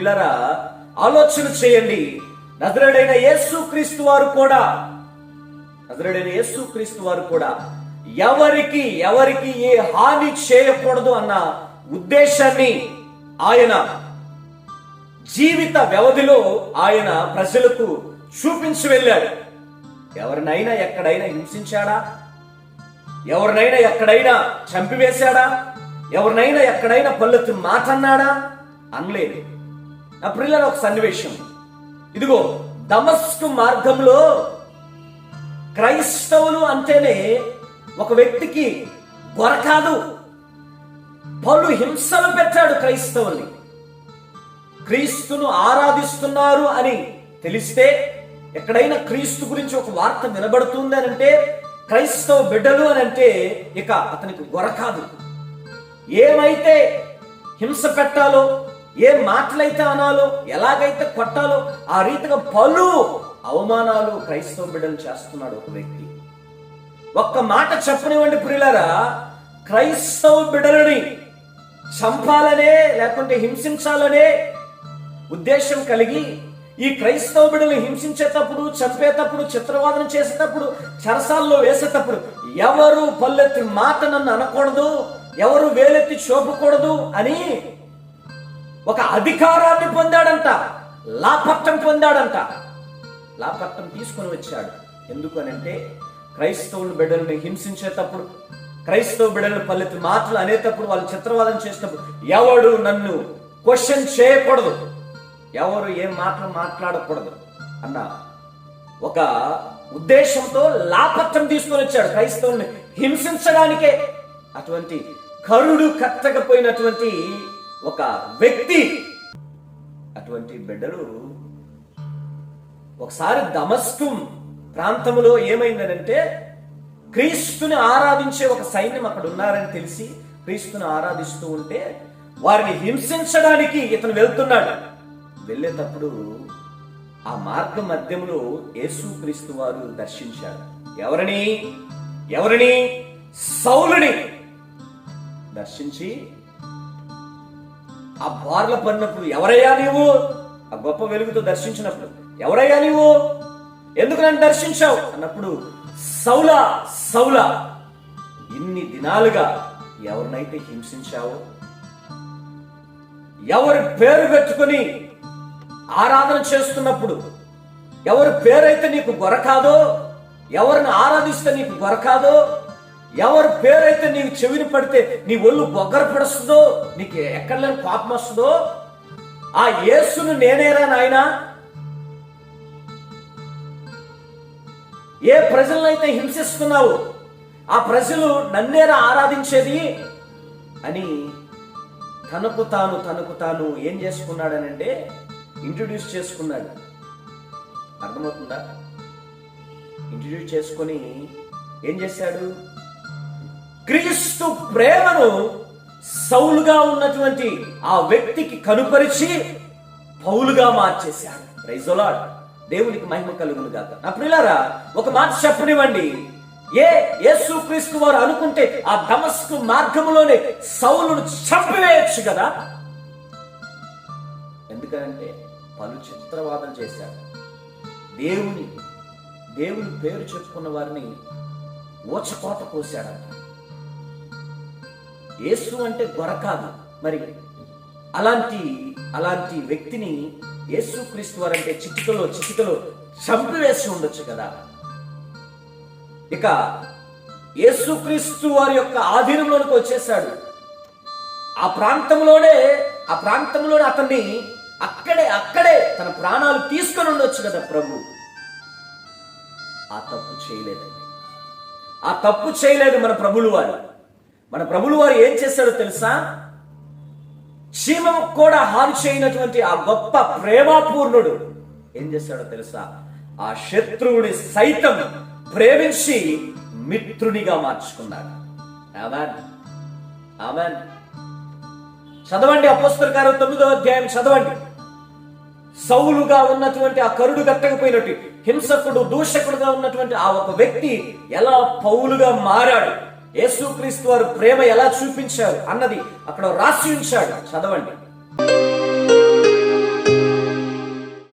ప్రియులారా, ఆలోచన చేయండి. నజరేయుడైన యేసుక్రీస్తు వారు కూడా ఎవరికి ఏ హాని చేయకూడదు అన్న ఉద్దేశాన్ని ఆయన జీవిత వ్యవధిలో ఆయన ప్రజలకు చూపించి వెళ్ళాడు. ఎవరినైనా ఎక్కడైనా హింసించాడా? ఎవరినైనా ఎక్కడైనా చంపివేశాడా? ఎవరినైనా ఎక్కడైనా పల్లెత్తు మాట అన్నాడా? అనలేదు. నా ప్రియులారా, ఒక సన్నివేశం. ఇదిగో దమస్కు మార్గంలో క్రైస్తవులు అంటేనే ఒక వ్యక్తికి గొరకాదు. పలు హింసలు పెట్టాడు క్రైస్తవుల్ని. క్రీస్తును ఆరాధిస్తున్నారు అని తెలిస్తే, ఎక్కడైనా క్రీస్తు గురించి ఒక వార్త వినబడుతుంది అని అంటే, క్రైస్తవ బిడ్డలు అని అంటే ఇక అతనికి గొరకాదు. ఏమైతే హింస పెట్టాలో, ఏ మాటలైతే అనాలో, ఎలాగైతే కొట్టాలో ఆ రీతిగా పలు అవమానాలు క్రైస్తవ బిడ్డలు చేస్తున్నాడు ఒక వ్యక్తి. ఒక్క మాట చెప్పనివ్వండి ప్రియులారా, క్రైస్తవ బిడ్డలని చంపాలనే లేకుంటే హింసించాలనే ఉద్దేశం కలిగి ఈ క్రైస్తవ బిడ్డలను హింసించేటప్పుడు, చంపేటప్పుడు, చిత్రవాదన చేసేటప్పుడు, చెరసాల్లో వేసేటప్పుడు ఎవరు పల్లెత్తి మాట నన్ను అనకూడదు, ఎవరు వేలెత్తి చూపకూడదు అని ఒక అధికారాన్ని పొందాడంట. లాపట్టం పొందాడంట. లాపట్టం తీసుకొని వచ్చాడు. ఎందుకనంటే క్రైస్తవుల బిడ్డలను హింసించేటప్పుడు, క్రైస్తవ బిడ్డలను పల్లెత్తి మాటలు అనేటప్పుడు, వాళ్ళు చిత్రవాదం చేసేటప్పుడు ఎవడు నన్ను క్వశ్చన్ చేయకూడదు, ఎవరు ఏం మాటలు మాట్లాడకూడదు అన్న ఒక ఉద్దేశంతో లాపట్టం తీసుకొని వచ్చాడు క్రైస్తవుల్ని హింసించడానికే. అటువంటి కరుడు కట్టకపోయినటువంటి ఒక వ్యక్తి. అటువంటి బిడ్డలు ఒకసారి దమస్కు ప్రాంతంలో ఏమైందనంటే, క్రీస్తుని ఆరాధించే ఒక సైన్యం అక్కడ ఉన్నారని తెలిసి క్రీస్తుని ఆరాధిస్తూ ఉంటే వారిని హింసించడానికి ఇతను వెళ్తున్నాడు. వెళ్ళేటప్పుడు ఆ మార్గ మధ్యంలో యేసుక్రీస్తు వారు దర్శించాడు. ఎవరిని? సౌలుని దర్శించి ఆ బార్ల పడినప్పుడు, ఎవరయ్యా నీవు? ఆ గొప్ప వెలుగుతో దర్శించినప్పుడు, ఎవరయ్యా నీవు? ఎందుకు నన్ను దర్శించావు అన్నప్పుడు, సౌలా, ఇన్ని దినాలుగా ఎవరినైతే హింసించావో, ఎవరి పేరు పెట్టుకుని ఆరాధన చేస్తున్నప్పుడు, ఎవరి పేరైతే నీకు గొరకాదో, ఎవరిని ఆరాధిస్తే నీకు గొరకాదో, ఎవరి పేరైతే నీకు చెవిని పడితే నీ ఒళ్ళు బొగ్గర పడుస్తుందో, నీకు ఎక్కడ లేని కోపం వస్తుందో, ఆ యేసును నేనేరా నాయనా, ఏ ప్రజలనైతే హింసిస్తున్నావు ఆ ప్రజలు నన్నేరా ఆరాధించేది అని తనకు తాను ఏం చేసుకున్నాడనంటే ఇంట్రడ్యూస్ చేసుకున్నాడు. అర్థమవుతుందా? ఇంట్రడ్యూస్ చేసుకొని ఏం చేశాడు? క్రీస్తు ప్రేమను సౌలుగా ఉన్నటువంటి ఆ వ్యక్తికి కనుపరిచి పౌలుగా మార్చేశాడు. Praise the Lord. దేవునికి మహిమ కలుగును గాక. నా ప్రియులారా, ఒక మాట చెప్పనివ్వండి. యేసుక్రీస్తు వారు అనుకుంటే ఆ దమస్కు మార్గంలోనే సౌలును చంపివేయచ్చు కదా. ఎందుకంటే పలు చిత్రవాదం చేశాడు. దేవుని పేరు చెప్పుకున్న వారిని ఓచకోత కోశాడంట. యేసు అంటే గొరకాదు. మరి అలాంటి వ్యక్తిని యేసుక్రీస్తు వారు అంటే చిటికలో చంపివేసి ఉండొచ్చు కదా. ఇక యేసుక్రీస్తు వారి యొక్క ఆధీనంలోనికి వచ్చేసాడు. ఆ ప్రాంతంలోనే అతన్ని అక్కడే తన ప్రాణాలు తీసుకొని ఉండొచ్చు కదా ప్రభు. ఆ తప్పు చేయలేదు మన ప్రభులు వారు ఏం చేశాడో తెలుసా? చీమకు కూడా హాని చేయనటువంటి ఆ గొప్ప ప్రేమపూర్ణుడు ఏం చేశాడో తెలుసా? ఆ శత్రువుని సైతం ప్రేమించి మిత్రునిగా మార్చుకున్నాడు. ఆమేన్, ఆమేన్. చదవండి అపోస్తలుల కార్యం 9వ అధ్యాయం చదవండి. సౌలుగా ఉన్నటువంటి ఆ కరుడు కట్టకపోయినట్టు హింసకుడు, దూషకుడుగా ఉన్నటువంటి ఆ ఒక వ్యక్తి ఎలా పౌలుగా మారాడు, యేసుక్రీస్తు వారు ప్రేమ ఎలా చూపించారు అన్నది అక్కడ రాసి ఉంచాడు. చదవండి.